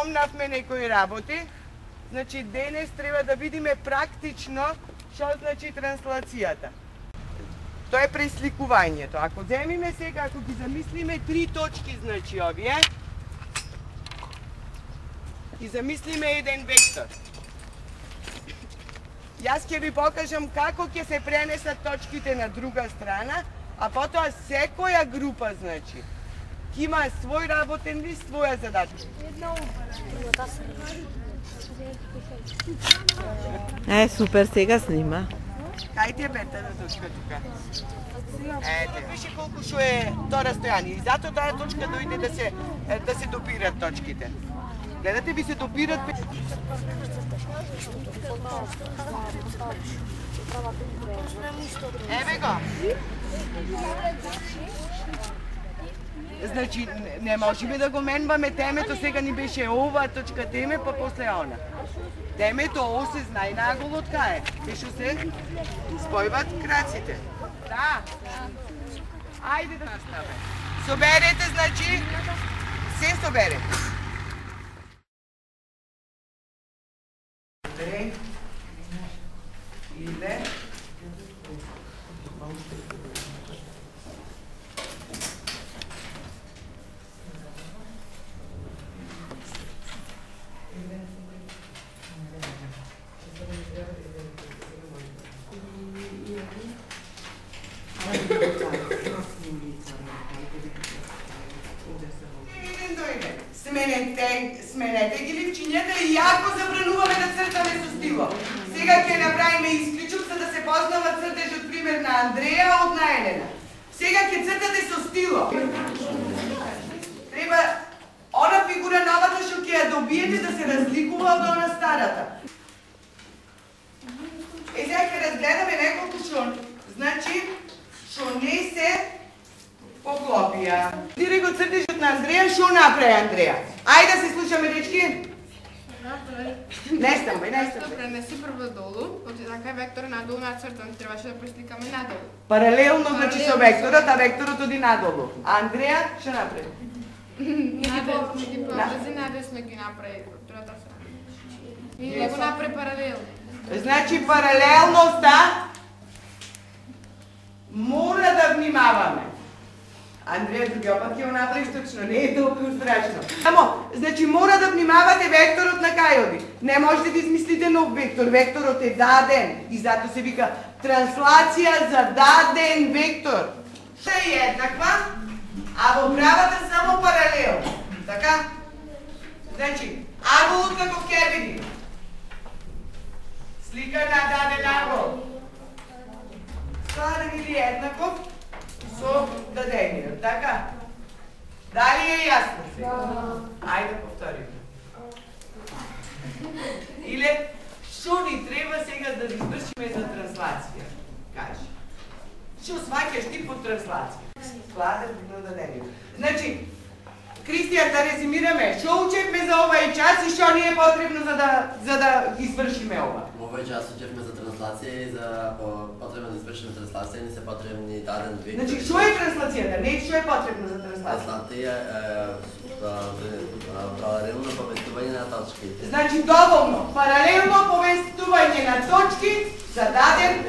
спомнавме некои работи. Значи, денес треба да видиме практично што значи транслацијата. Тоа е пресликувањето. Ако земиме сега, ако ги замислиме три точки, значи овие, и замислиме еден вектор. Јас ќе ви покажам како ќе се пренесат точките на друга страна, а потоа секоја група, значи, ќе има свој работен лист, своја задача. Супер, сега снима. Кај ти е петата точка тука? Ете, виши колку шо е тоа растојание. И затоа таа точка дојде да се допират точките. Гледате, ви се допират... Еве го! Значи, не можеме да го менваме темето, сега ни беше ова точка теме, па после она. Темето осе знае наголот кај е. Те шо се спојват краците. Да. Ајде да наставаме. Соберете, значи, се соберете. Иде. Сменете ги ливчињата и јако забрануваме да цртаме со стило. Сега ќе направиме исклучок за да се познава цртежот пример на Андреја од на Елена. Сега ќе цртате со стило. Треба она фигура новата што ќе ја добиете да се разликува од она старата. Сега ќе разгледаме неколку што, значи, што не се поклопија. Дири го цртежот на Андреја, што направи Андреја? Ајде да се слушаме, дечки. Не стамбај. Пренеси прво долу, оти така е векторот надолу нацртан, требаше да пресликаме надолу. Паралелно, значи со векторот, а векторот оди надолу. А Андреја што направи? Не ги поврзи надесно ги направи од другата страна. И не го направи паралелно. Значи паралелноста мора да внимаваме. Андреја другиот пат ќе го направиш точно, не е толку страшно. Само, значи мора да внимавате векторот на кај оди. Не можете да измислите нов вектор, векторот е даден и затоа се вика транслација за даден вектор. Што е еднаква, а во правата само паралелно. Така? Значи, аголот како ќе види. Слика на даден агол. Тоа да види еднаков со дадениот, така? Дали е јасно сега? Ајде повториме. Или, што ни треба сега да извршиме за транслација? Кажи. Што сваќаш ти под транслација? Складер на дадениот. Значи, Кристијан, да резимираме, што учевме за овај час и што ни е потребно за да извршиме ова? Овој час учевме за транслација и за потребно да извршиме транслација ни се потребни даден вектор. Значи, што е транслацијата? Не што е потребно за транслација? Транслација е паралелно повестување на точки. Значи, доволно, паралелно повестување на точки за даден